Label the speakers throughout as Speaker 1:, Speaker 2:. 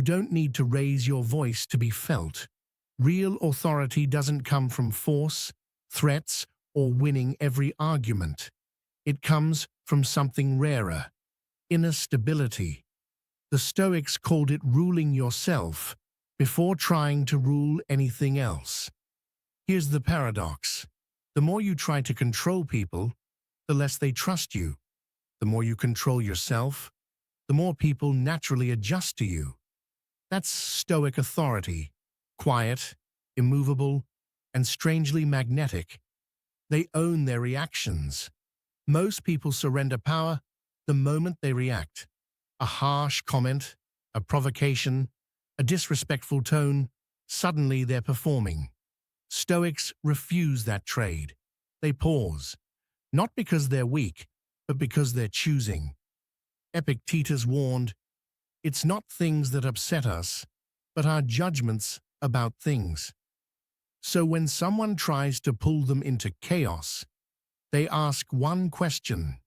Speaker 1: You don't need to raise your voice to be felt. Real authority doesn't come from force, threats, or winning every argument. It comes from something rarer: inner stability. The Stoics called it ruling yourself before trying to rule anything else. Here's the paradox. The more you try to control people, the less they trust you. The more you control yourself, the more people naturally adjust to you. That's Stoic authority: quiet, immovable, and strangely magnetic. They own their reactions. Most people surrender power the moment they react. A harsh comment, a provocation, a disrespectful tone, suddenly they're performing. Stoics refuse that trade. They pause, not because they're weak, but because they're choosing. Epictetus warned, "It's not things that upset us, but our judgments about things." So when someone tries to pull them into chaos, they ask one question: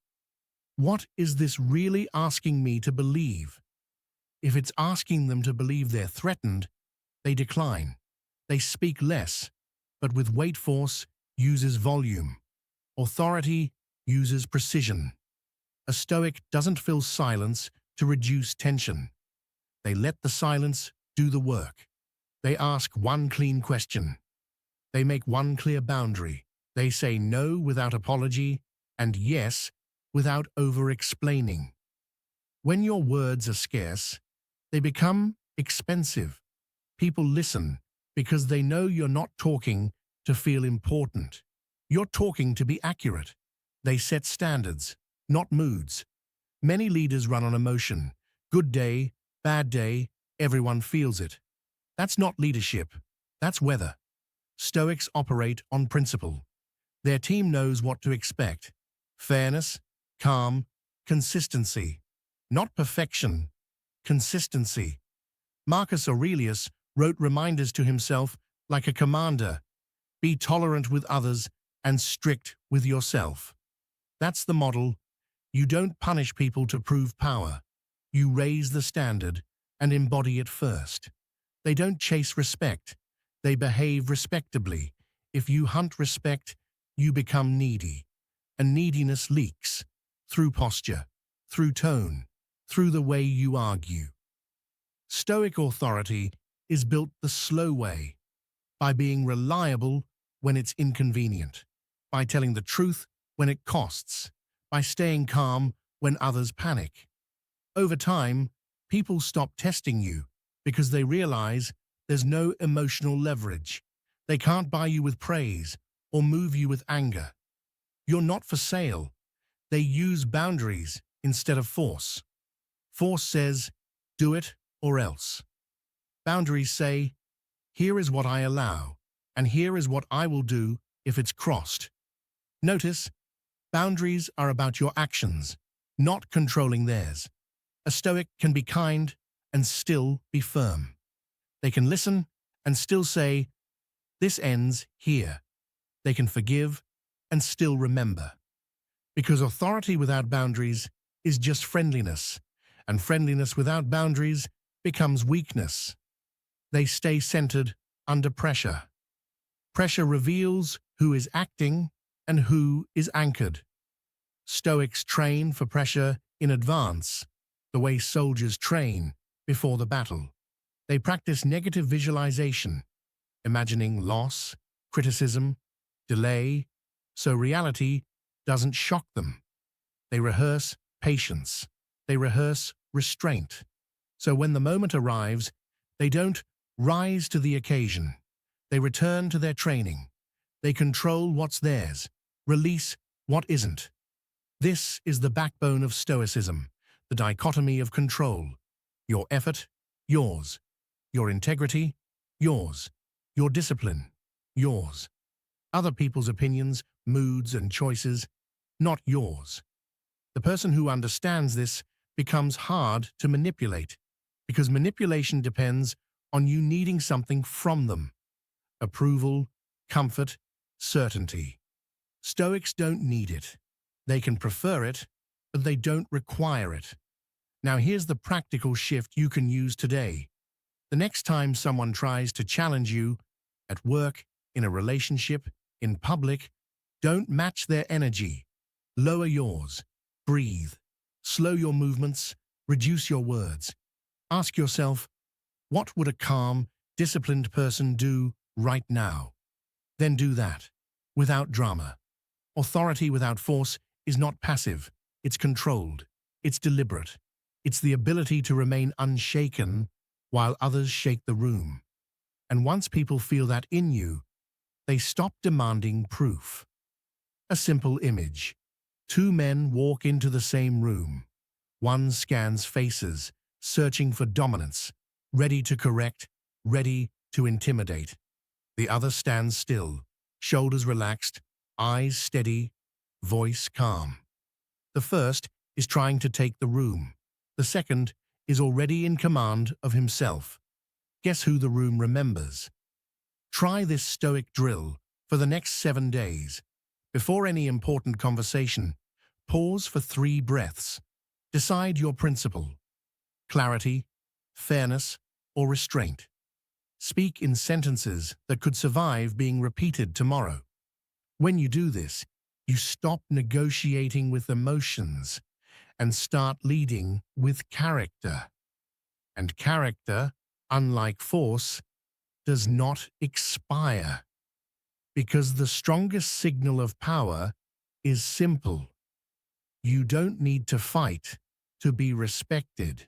Speaker 1: what is this really asking me to believe? If it's asking them to believe they're threatened, they decline. They speak less, but with weight force uses volume. Authority uses precision. A Stoic doesn't fill silence to reduce tension. They let the silence do the work. They ask one clean question. They make one clear boundary. They say no without apology and yes without over-explaining. When your words are scarce, they become expensive. People listen because they know you're not talking to feel important. You're talking to be accurate. They set standards, not moods. Many leaders run on emotion. Good day, bad day, everyone feels it. That's not leadership. That's weather. Stoics operate on principle. Their team knows what to expect: fairness, calm, consistency. Not perfection, consistency. Marcus Aurelius wrote reminders to himself like a commander: be tolerant with others and strict with yourself. That's the model. You don't punish people to prove power. You raise the standard and embody it first. They don't chase respect. They behave respectably. If you hunt respect, you become needy. And neediness leaks through posture, through tone, through the way you argue. Stoic authority is built the slow way, by being reliable when it's inconvenient, by telling the truth when it costs, by staying calm when others panic. Over time, people stop testing you because they realize there's no emotional leverage. They can't buy you with praise or move you with anger. You're not for sale. They use boundaries instead of force. Force says, do it or else. Boundaries say, here is what I allow, and here is what I will do if it's crossed. Notice, boundaries are about your actions, not controlling theirs. A Stoic can be kind and still be firm. They can listen and still say, this ends here. They can forgive and still remember. Because authority without boundaries is just friendliness, and friendliness without boundaries becomes weakness. They stay centered under pressure. Pressure reveals who is acting and who is anchored. Stoics train for pressure in advance, the way soldiers train before the battle. They practice negative visualization, imagining loss, criticism, delay, so reality doesn't shock them. They rehearse patience. They rehearse restraint. So when the moment arrives, they don't rise to the occasion. They return to their training. They control what's theirs, release what isn't. This is the backbone of Stoicism, the dichotomy of control. Your effort, yours. Your integrity, yours. Your discipline, yours. Other people's opinions, moods, and choices, not yours. The person who understands this becomes hard to manipulate, because manipulation depends on you needing something from them: approval, comfort, certainty. Stoics don't need it. They can prefer it, but they don't require it. Now here's the practical shift you can use today. The next time someone tries to challenge you, at work, in a relationship, in public, don't match their energy. Lower yours. Breathe. Slow your movements. Reduce your words. Ask yourself, what would a calm, disciplined person do right now? Then do that, without drama. Authority without force is not passive, it's controlled, it's deliberate. It's the ability to remain unshaken while others shake the room. And once people feel that in you, they stop demanding proof. A simple image. Two men walk into the same room. One scans faces, searching for dominance, ready to correct, ready to intimidate. The other stands still, shoulders relaxed, eyes steady, voice calm. The first is trying to take the room. The second is already in command of himself. Guess who the room remembers? Try this Stoic drill for the next 7 days. Before any important conversation, pause for 3 breaths. Decide your principle: clarity, fairness, or restraint. Speak in sentences that could survive being repeated tomorrow. When you do this, you stop negotiating with emotions and start leading with character. And character, unlike force, does not expire, because the strongest signal of power is simple. You don't need to fight to be respected.